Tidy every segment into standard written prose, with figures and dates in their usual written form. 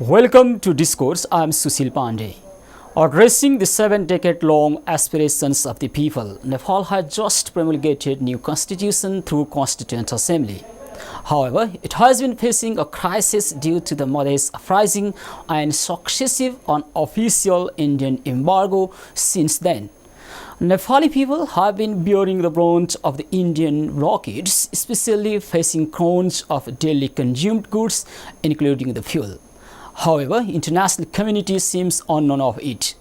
Welcome to Discourse. I am Susil Pandey. Addressing the 7-decade-long aspirations of the people, Nepal has just promulgated new constitution through Constituent Assembly. However, it has been facing a crisis due to the Madhes uprising and successive unofficial Indian embargo since then. Nepali people have been bearing the brunt of the Indian rockets, especially facing crunch of daily consumed goods, including the fuel. However, international community seems unknown of it.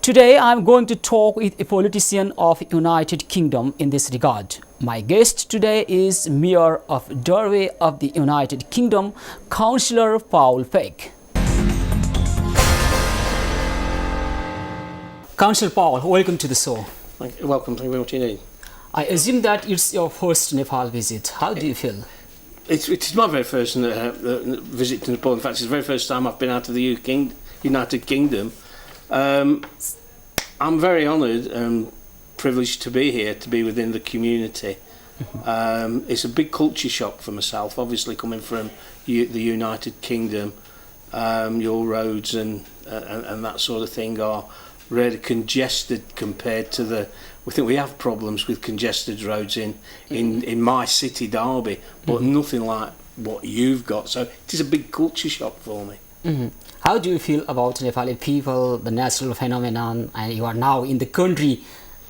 Today, I am going to talk with a politician of United Kingdom in this regard. My guest today is Mayor of Derby of the United Kingdom, Councillor Peeg. Councillor Paul, welcome to the show. Welcome, thank you very much indeed. I assume that it's your first Nepal visit. How do you feel? It's my very first visit to Nepal. In fact, it's the very first time I've been out of the United Kingdom. I'm very honoured and privileged to be here, to be within the community. It's a big culture shock for myself, obviously coming from the United Kingdom. Your roads and that sort of thing are really congested compared to we think we have problems with congested roads in my city, Derby, but nothing like what you've got. So it is a big culture shock for me. How do you feel about Nepali people, the natural phenomenon, and you are now in the country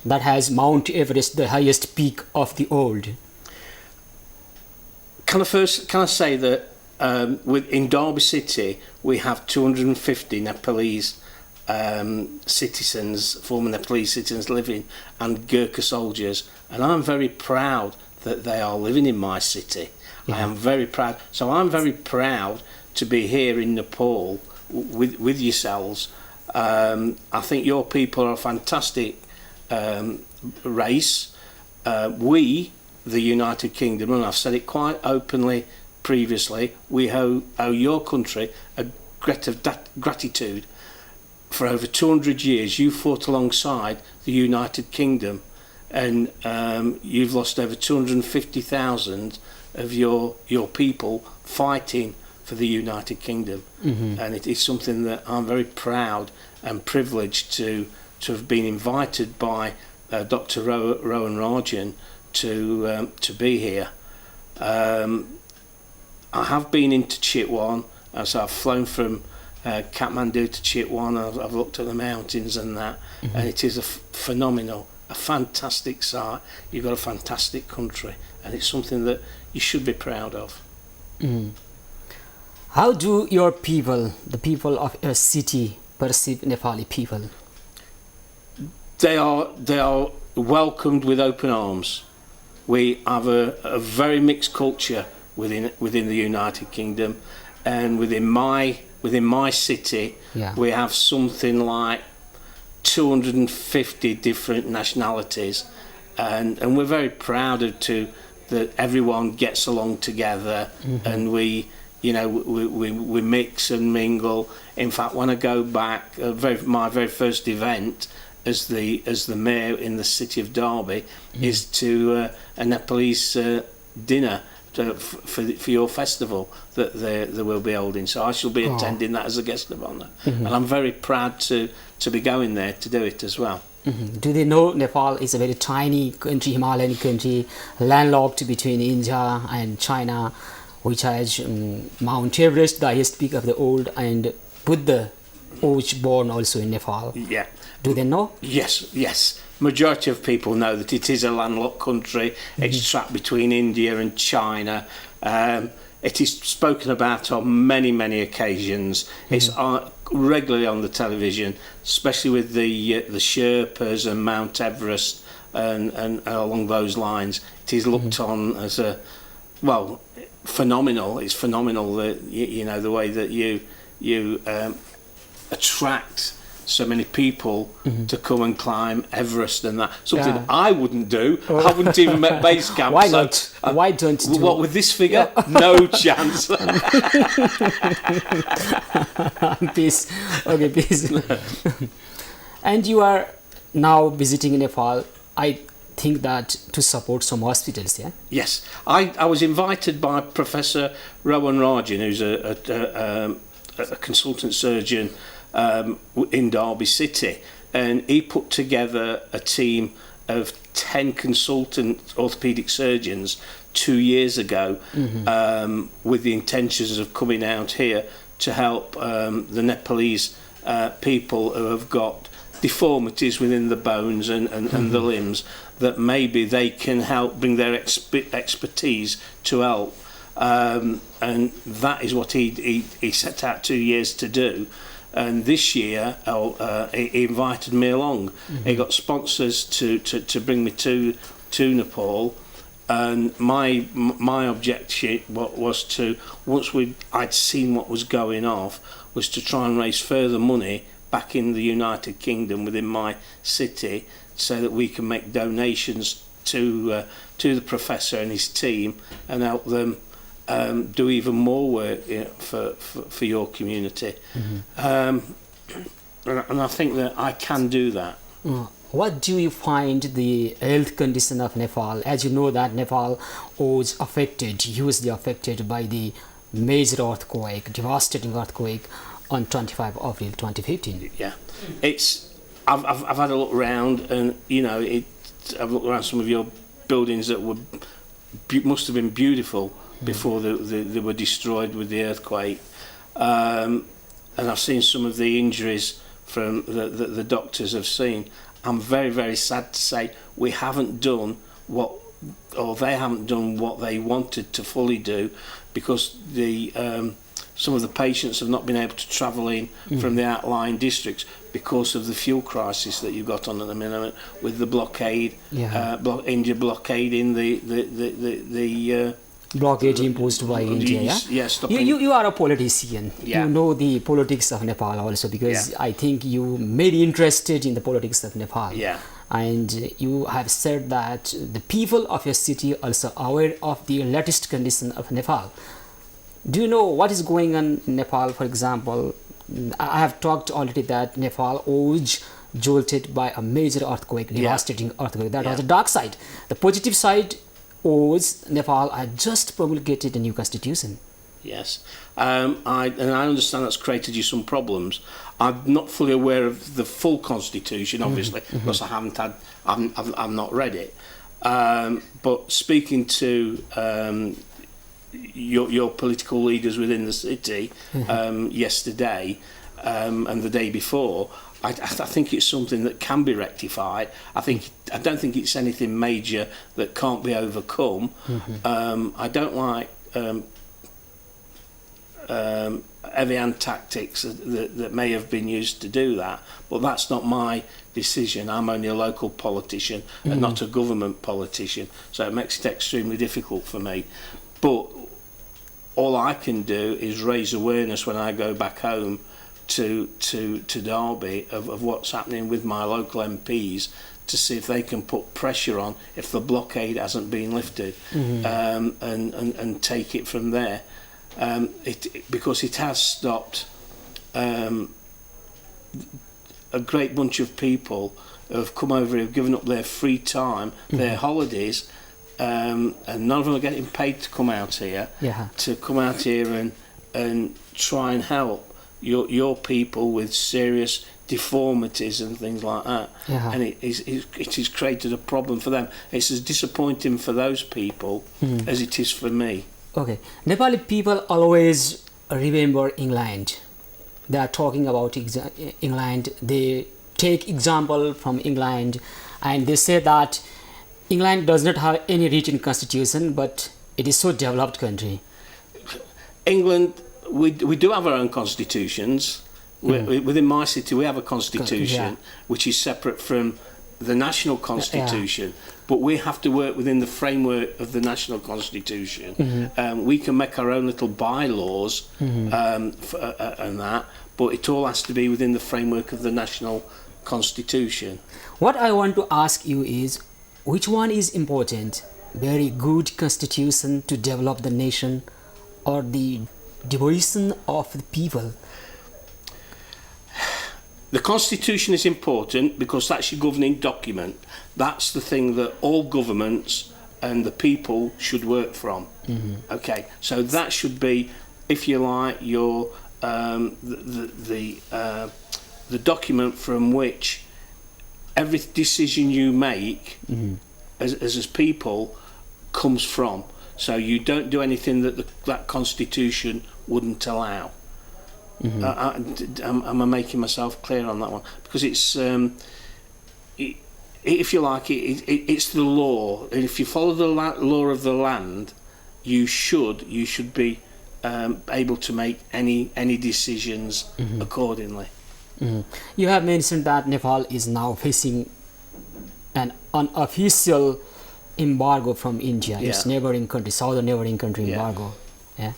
that has Mount Everest, the highest peak of the world? Can I say that in Derby City we have 250 Nepalese citizens, former Nepalese citizens living, and Gurkha soldiers, and I'm very proud that they are living in my city. I am very proud. So I'm very proud to be here in Nepal with yourselves. I think your people are a fantastic race. We, the United Kingdom, and I've said it quite openly previously, we owe your country a debt of gratitude. For over 200 years, you fought alongside the United Kingdom, and you've lost over 250,000 of your people fighting for the United Kingdom. And it is something that I'm very proud and privileged to have been invited by Dr. Rowan Rajan to be here. I have been into Chitwan, so I've flown from Kathmandu to Chitwan. I've looked at the mountains and that, and it is a fantastic sight. You've got a fantastic country, and it's something that you should be proud of. How do your people, the people of your city, perceive Nepali people? They are welcomed with open arms. We have a very mixed culture within the United Kingdom, and within my city, we have something like 250 different nationalities, and we're very proud that everyone gets along together, and we mix and mingle. In fact, when I go back, my very first event as the mayor in the city of Derby is to a Nepalese dinner for your festival that they will be holding. So I shall be attending that as a guest of honour, and I'm very proud to be going there to do it as well. Do they know Nepal is a very tiny country, Himalayan country, landlocked between India and China, which has Mount Everest, the highest peak of the world, and Buddha was born also in Nepal? Yeah. Do they know? Yes. Majority of people know that it is a landlocked country. It's trapped between India and China. It is spoken about on many occasions. It's regularly on the television, especially with the Sherpas and Mount Everest and along those lines. It is looked on as phenomenal. It's phenomenal that the way that you attract so many people to come and climb Everest and that. Something I wouldn't do. I wouldn't even make base camp. Why not? Why don't you? What, with this figure? No chance. Peace. Okay, peace. And you are now visiting Nepal, I think that to support some hospitals, yeah? Yes. I was invited by Professor Rowan Rajan, who's a consultant surgeon in Derby City, and he put together a team of 10 consultant orthopaedic surgeons 2 years ago, with the intentions of coming out here to help the Nepalese people who have got deformities within the bones and the limbs, that maybe they can help bring their expertise to help. And that is what he set out 2 years to do. And this year, he invited me along. He got sponsors to bring me to Nepal. And my objection was to, once I'd seen what was going off, was to try and raise further money back in the United Kingdom within my city, so that we can make donations to the professor and his team and help them do even more work, for your community. And I think that I can do that. What do you find the health condition of Nepal? As you know that Nepal was hugely affected by the major earthquake, devastating earthquake on 25 April 2015. Yeah, I've had a look around, and I've looked around some of your buildings that must have been beautiful before they were destroyed with the earthquake, and I've seen some of the injuries from the doctors have seen. I'm very, very sad to say we haven't done they haven't done what they wanted to fully do, because some of the patients have not been able to travel in from the outlying districts because of the fuel crisis that you've got on at the minute, with the blockade, India blockading the blockade imposed by India. You are a politician. You know the politics of Nepal also, because I think you may be interested in the politics of Nepal. And you have said that the people of your city also aware of the latest condition of Nepal. Do you know what is going on in Nepal? For example, I have talked already that Nepal was jolted by a major earthquake, devastating earthquake. That was the dark side. The positive side was Nepal had just promulgated a new constitution. Yes, and I understand that's created you some problems. I'm not fully aware of the full constitution, obviously, because I've not read it. But speaking to your political leaders within the city yesterday and the day before, I think it's something that can be rectified. I don't think it's anything major that can't be overcome. I don't like heavy-hand tactics that may have been used to do that, but that's not my decision. I'm only a local politician and not a government politician, so it makes it extremely difficult for me. But all I can do is raise awareness when I go back home to Derby of what's happening with my local MPs, to see if they can put pressure on if the blockade hasn't been lifted, and take it from there. Because it has stopped a great bunch of people who have come over, who've given up their free time, their holidays, and none of them are getting paid to come out here, to come out here and try and help your people with serious deformities and things like that. And it has created a problem for them. It's as disappointing for those people as it is for me. Okay, Nepali people always remember England. They are talking about England. They take example from England, and they say that England does not have any written constitution, but it is so developed country. England, we do have our own constitutions. Within my city, we have a constitution which is separate from the national constitution, but we have to work within the framework of the national constitution. We can make our own little bylaws and that, but it all has to be within the framework of the national constitution. What I want to ask you is, which one is important? Very good constitution to develop the nation, or the devotion of the people? The constitution is important because that's your governing document. That's the thing that all governments and the people should work from. Okay, so that should be, if you like, your the document from which every decision you make as people comes from. So you don't do anything that that constitution wouldn't allow. Am I making myself clear on that one? Because it's if you like, it's the law, and if you follow the law of the land, you should be able to make any decisions accordingly. You have mentioned that Nepal is now facing an unofficial embargo from India, its neighboring country, southern neighboring country embargo. Yeah.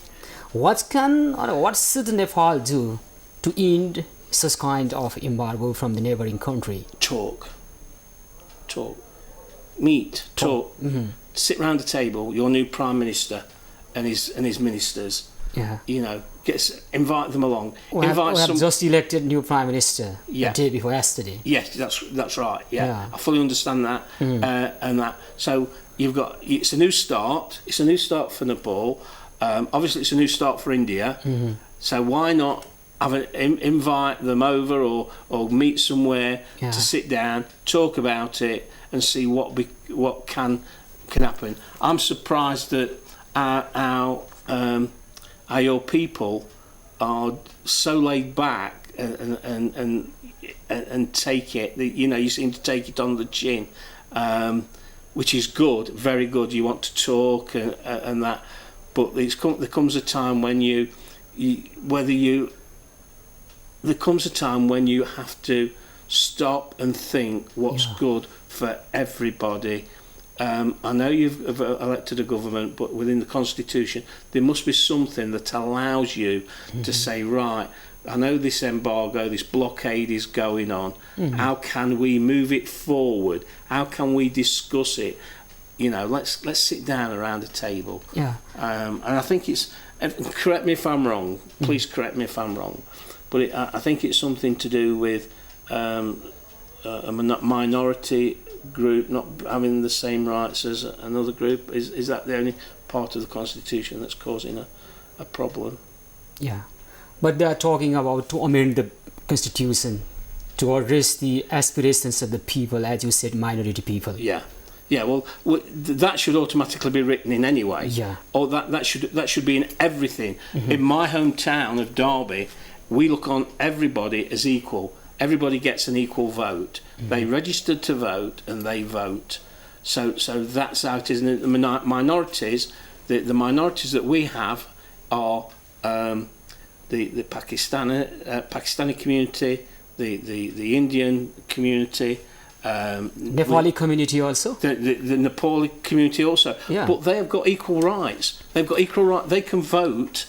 What should Nepal do to end such kind of embargo from the neighboring country? Talk. Meet. Talk. Sit round the table. Your new prime minister and his ministers. Yeah. You know, invite them along. We have just elected new prime minister the day before yesterday. Yes, that's right. Yeah, I fully understand that. And that. So it's a new start. It's a new start for Nepal. Obviously, it's a new start for India. So why not invite them over or meet somewhere to sit down, talk about it, and see what can happen. I'm surprised that our people are so laid back and take it. You seem to take it on the chin, which is good, very good. You want to talk and that, but there comes a time when there comes a time when you have to stop and think what's good for everybody. I know you've elected a government, but within the constitution there must be something that allows you to say, right, I know this embargo, this blockade is going on. How can we move it forward? How can we discuss it? Let's sit down around a table. And I think it's, correct me if I'm wrong, please correct me if I'm wrong, but I think it's something to do with a minority group not having the same rights as another group. Is that the only part of the constitution that's causing a problem? Yeah, but they are talking about to amend the constitution to address the aspirations of the people, as you said, minority people. Well, that should automatically be written in anyway. Or that should be in everything. In my hometown of Derby, we look on everybody as equal. Everybody gets an equal vote. They registered to vote and they vote. So that's how it is. And the minorities, the minorities that we have are the Pakistani community, the Indian community, Nepali community also. The Nepali community also. But they have got equal rights. They've got equal right. They can vote.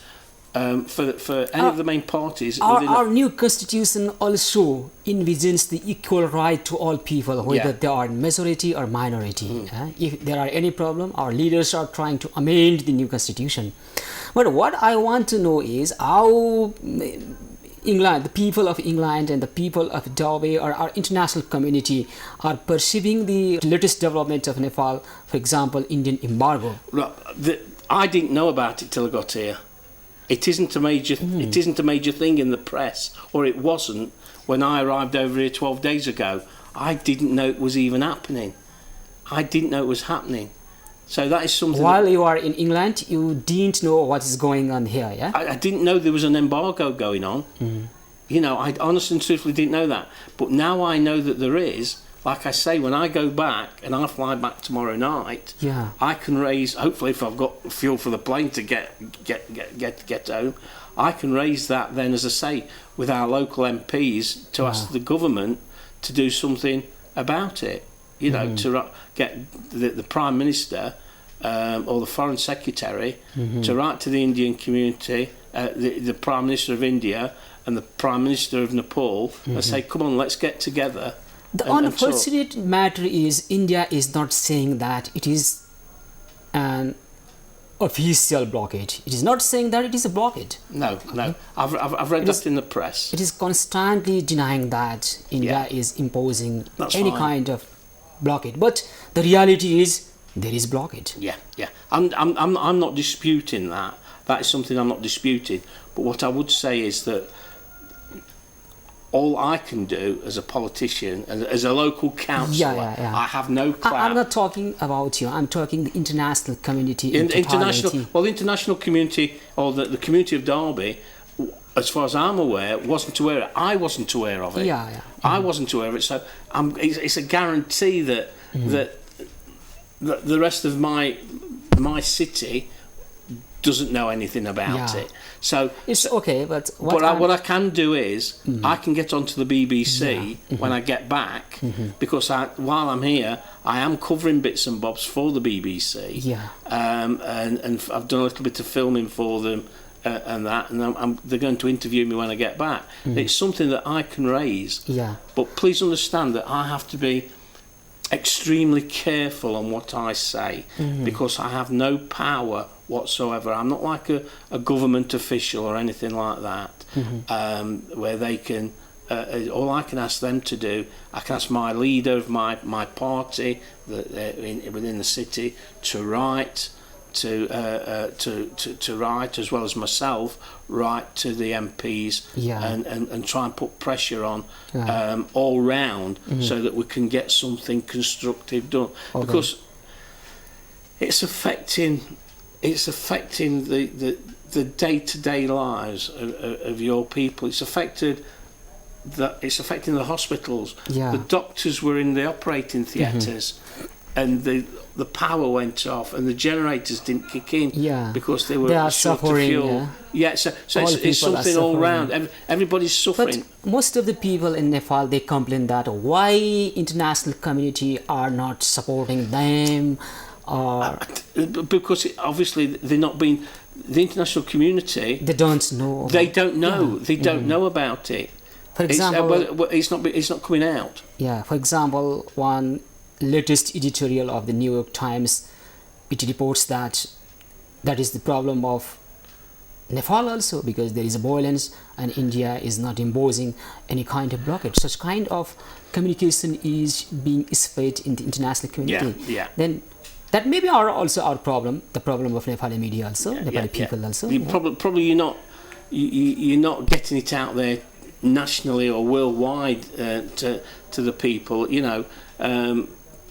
For any of the main parties. Our new constitution also envisions the equal right to all people, whether they are majority or minority. If there are any problem, our leaders are trying to amend the new constitution. But what I want to know is how England, the people of England and the people of Derby or our international community are perceiving the latest development of Nepal, for example, Indian embargo. Look, I didn't know about it till I got here. It isn't a major. It isn't a major thing in the press, or it wasn't when I arrived over here 12 days ago. I didn't know it was even happening. I didn't know it was happening. So that is something. While you are in England, you didn't know what is going on here, yeah? I didn't know there was an embargo going on. I honestly and truthfully didn't know that. But now I know that there is. Like I say, when I go back, and I fly back tomorrow night, I can raise, hopefully if I've got fuel for the plane to get home, I can raise that then, as I say, with our local MPs to ask the government to do something about it. To get the Prime Minister or the Foreign Secretary to write to the Indian community, the Prime Minister of India and the Prime Minister of Nepal, and say, come on, let's get together. The unfortunate matter is India is not saying that it is an official blockade. It is not saying that it is a blockade. No. I've read that in the press. It is constantly denying that India is imposing any kind of blockade. But the reality is there is blockade. I'm not disputing that. That is something I'm not disputing. But what I would say is that all I can do as a politician, as a local councillor, I have no clout. I'm not talking about you. I'm talking the international community. The international community, or the community of Derby, as far as I'm aware, wasn't aware. I wasn't aware of it. I wasn't aware of it. So it's a guarantee that that the rest of my city doesn't know anything about it. So it's okay, but what I can do is I can get onto the BBC when I get back, because while I'm here, I am covering bits and bobs for the BBC. And I've done a little bit of filming for them. And they're going to interview me when I get back. It's something that I can raise. But please understand that I have to be extremely careful on what I say, because I have no power whatsoever. I'm not like a government official or anything like that, where they can. All I can ask them to do, I can ask my leader of my party within the city to write. To write, as well as myself, write to the MPs and try and put pressure on all round, so that we can get something constructive done. Because it's affecting the day-to-day lives of your people. It's affecting the hospitals. The doctors were in the operating theatres, and the power went off and the generators didn't kick in because they were short of fuel. So it's something all round. Everybody's suffering. But most of the people in Nepal, they complain that why international community are not supporting them, or because obviously they're not being. The international community, they don't know. They don't know. They don't know about it. For example, it's not coming out. For example, one latest editorial of the New York Times, it reports that is the problem of Nepal also, because there is a violence and India is not imposing any kind of blockade. Such kind of communication is being spread in the international community. Then that may be also our problem, the problem of Nepali media also, Nepali people also. Probably you're not getting it out there nationally or worldwide to the people,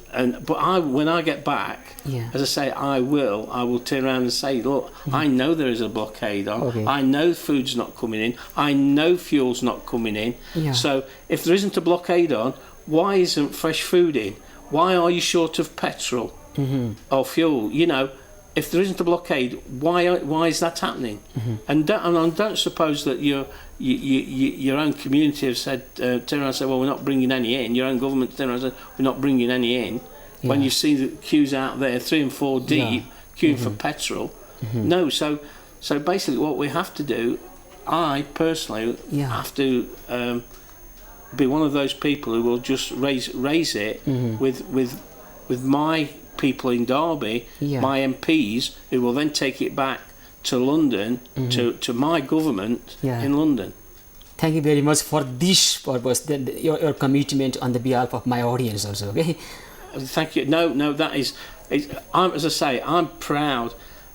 But when I get back, as I say, I will turn around and say, look, I know there is a blockade on. I know food's not coming in. I know fuel's not coming in. So if there isn't a blockade on, why isn't fresh food in? Why are you short of petrol or fuel? If there isn't a blockade, why is that happening? And don't suppose that your own community have said, turn around and say, well, we're not bringing any in. Your own government turn around and say, we're not bringing any in. When you see the queues out there, 3 and 4 deep, queuing for petrol. No, so basically what we have to do, I personally have to be one of those people who will just raise it with my people in Derby, my MPs, who will then take it back to London, to my government in London. Thank you very much for this purpose, your commitment on the behalf of my audience also. Okay. Thank you. No, that is. As I say, I'm proud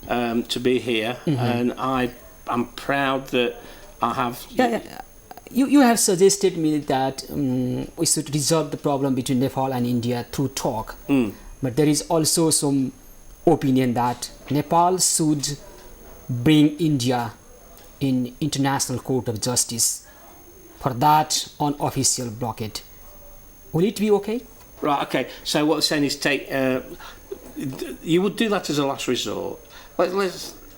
to be here, and I'm proud that I have. You have suggested me that we should resolve the problem between Nepal and India through talk. But there is also some opinion that Nepal should bring India in International Court of Justice for that unofficial blockade. Will it be okay? Right, okay. So what they're saying is you would do that as a last resort.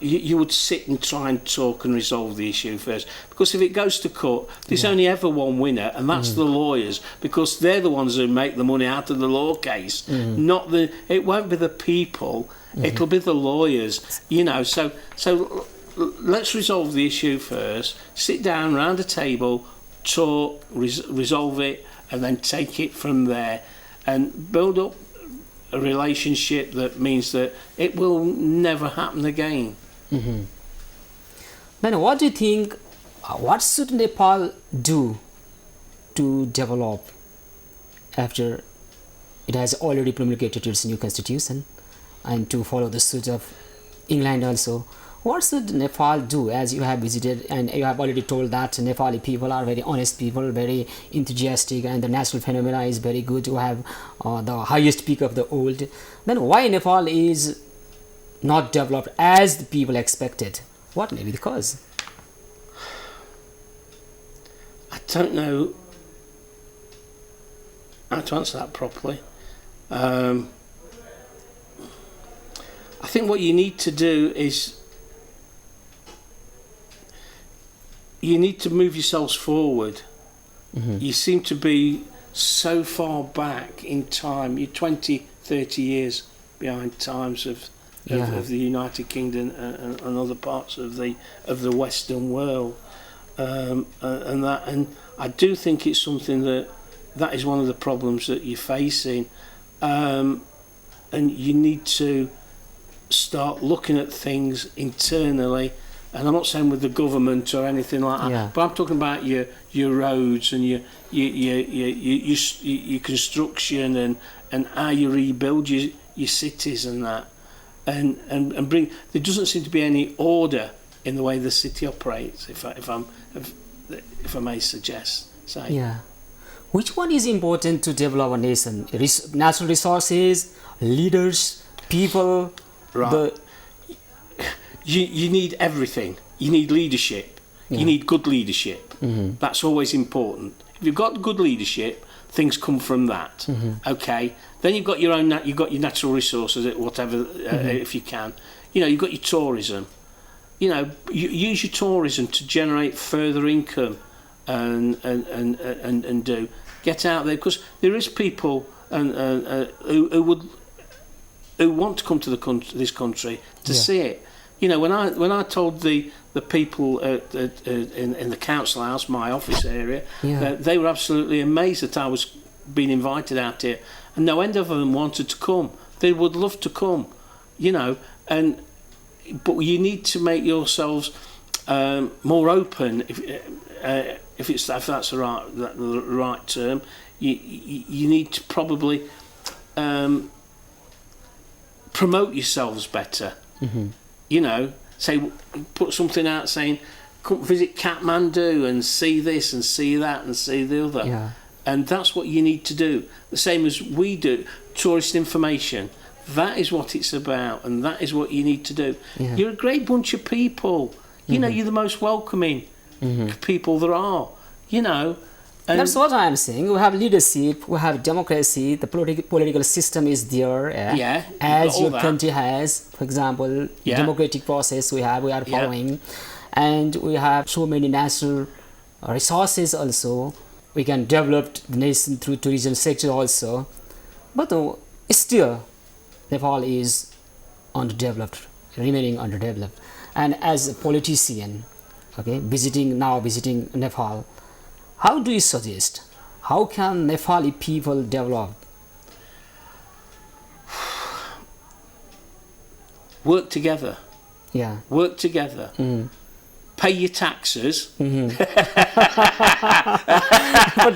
You would sit and try and talk and resolve the issue first, because if it goes to court, there's only ever one winner, and that's the lawyers, because they're the ones who make the money out of the law case. It won't be the people, it'll be the lawyers. So let's resolve the issue first. Sit down around a table, talk, resolve it, and then take it from there, and build up a relationship that means that it will never happen again. Then what do you think, what should Nepal do to develop after it has already promulgated its new constitution, and to follow the suit of England also? What should Nepal do, as you have visited and you have already told that Nepali people are very honest people, very enthusiastic, and the natural phenomena is very good, to have the highest peak of the world. Then why Nepal is not developed as the people expected? What may be the cause? I don't know how to answer that properly. I think what you need to do is you need to move yourselves forward. You seem to be so far back in time. You're 20, 30 years behind times of the United Kingdom and other parts of the Western world, and I do think it's something that is one of the problems that you're facing, and you need to start looking at things internally. And I'm not saying with the government or anything like that, but I'm talking about your roads and your construction and how you rebuild your cities and that, and bring. There doesn't seem to be any order in the way the city operates. If I may suggest, say. Yeah. Which one is important to develop a nation? Natural resources, leaders, people. Right. You need everything. You need leadership. You need good leadership. That's always important. If you've got good leadership, things come from that. Okay. Then you've got your own. You've got your natural resources, whatever, if you can. You've got your tourism. You use your tourism to generate further income, and do get out there, because there is people who want to come to this country to see it. When I told the people in the council house, my office area, they were absolutely amazed that I was being invited out here, and no end of them wanted to come. They would love to come, but you need to make yourselves more open. If that's the right term, you need to probably promote yourselves better. Say, put something out saying, come visit Kathmandu and see this and see that and see the other. And that's what you need to do. The same as we do, tourist information. That is what it's about, and that is what you need to do. You're a great bunch of people. You're the most welcoming people there are. And that's what I'm saying. We have leadership, we have democracy, the political system is there. As your country has, for example, democratic process we are following. And we have so many natural resources also. We can develop the nation through tourism sector also. But still, Nepal is underdeveloped, remaining underdeveloped. And as a politician, visiting Nepal, how do you suggest? How can Nepali people develop? Work together. Work together. Pay your taxes. But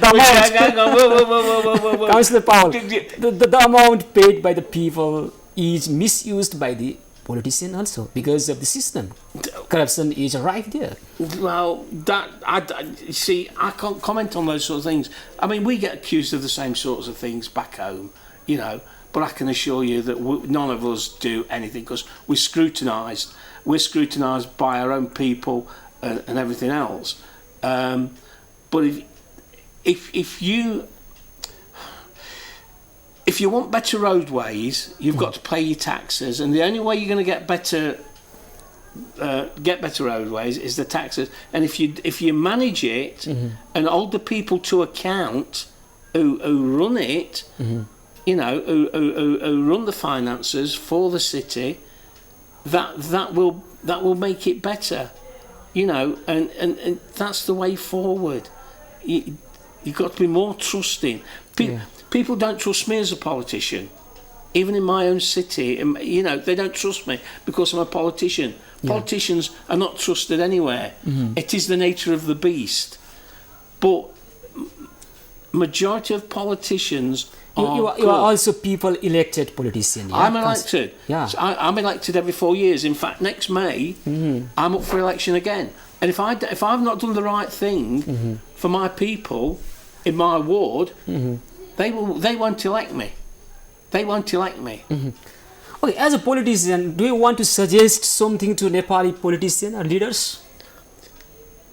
the amount, Councillor Paul, the amount paid by the people is misused by the politician also, because of the system. Corruption is right there. Well, I can't comment on those sort of things. I mean, we get accused of the same sorts of things back home, but I can assure you that none of us do anything, because we're scrutinised. We're scrutinised by our own people and everything else. But if you want better roadways, you've got to pay your taxes, and the only way you're going to get better roadways is the taxes. And if you manage it and hold the people to account who run it, who run the finances for the city, that will make it better, and that's the way forward. You've got to be more trusting. People don't trust me as a politician. Even in my own city, they don't trust me because I'm a politician. Politicians are not trusted anywhere. It is the nature of the beast. But majority of politicians You are also people elected politician. Yeah? I'm elected. Yeah. So I'm elected every 4 years. In fact, next May, I'm up for election again. And if I've not done the right thing for my people in my ward, they won't elect me. They won't elect me. Okay, as a politician, do you want to suggest something to Nepali politicians or leaders?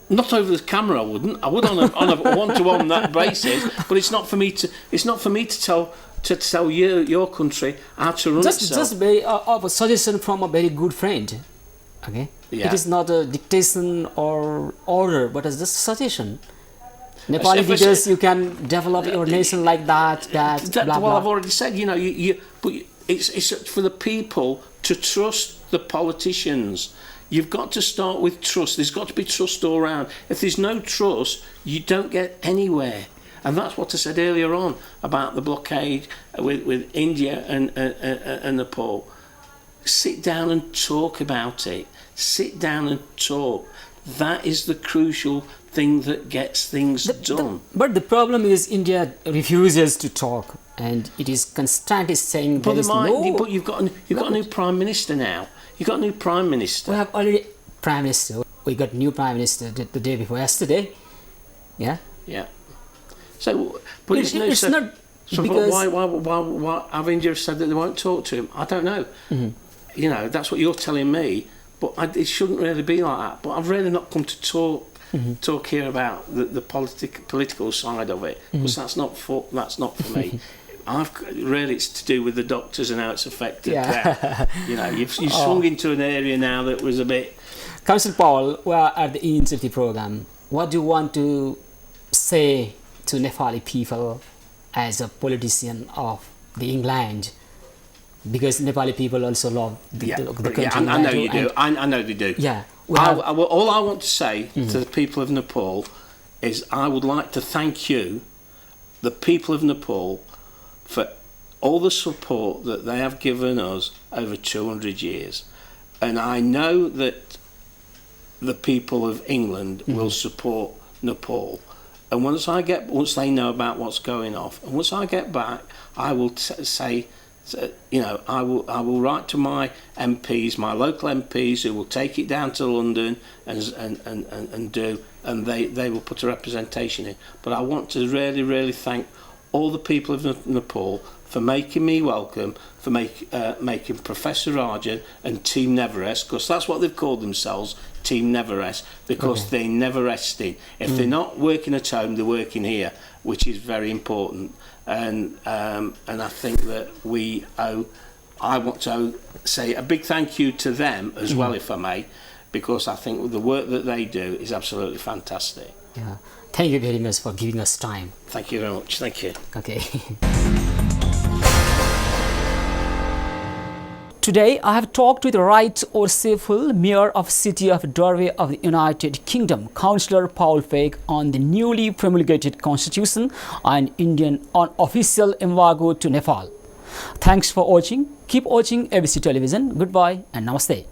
Not over the camera, I wouldn't. I would on a one-to-one that basis, but it's not for me to. It's not for me to tell your country how to run itself. Just a suggestion from a very good friend. Okay. Yeah. It is not a dictation or order, but it's just a suggestion. Nepali leaders, you can develop your nation like that. Blah, well, blah. I've already said. You know, but it's for the people to trust the politicians. You've got to start with trust. There's got to be trust all around. If there's no trust, you don't get anywhere. And that's what I said earlier on about the blockade with India and Nepal. Sit down and talk about it. Sit down and talk. That is the crucial thing that gets things done. But the problem is India refuses to talk, and it is constantly saying there is no... But you've got a new prime minister now. You've got a new prime minister. We have already prime minister. We got new prime minister the day before yesterday. Yeah. Yeah. So, but It's not so because... why have India said that they won't talk to him? I don't know. You know, that's what you're telling me. But it shouldn't really be like that. But I've really not come to talk here about the political side of it, because that's not for me. It's to do with the doctors and how it's affected them. You know, you've swung into an area now that was a bit... Councillor Paul, we are at the end of the program. What do you want to say to Nepali people as a politician of the England? Because Nepali people also love the country. Yeah, I know you do. I know they do. Yeah. All I want to say to the people of Nepal is I would like to thank you, the people of Nepal, for all the support that they have given us over 200 years. And I know that the people of England will support Nepal. And once they know about what's going on, and once I get back, I will say... you know, I will write to my MPs, my local MPs, who will take it down to London and they will put a representation in. But I want to really, really thank all the people of Nepal for making me welcome, for making Professor Arjun and Team Neverest, because that's what they've called themselves, Team Neverest, because they never resting. If they're not working at home, they're working here, which is very important. And I think that I want to say a big thank you to them as well, if I may, because I think the work that they do is absolutely fantastic. Yeah. Thank you very much for giving us time. Thank you very much. Thank you. Okay. Today, I have talked with Right Orseful, Mayor of City of Derby of the United Kingdom, Councillor Paul Peeg, on the newly promulgated Constitution and Indian unofficial embargo to Nepal. Thanks for watching. Keep watching ABC Television. Goodbye and Namaste.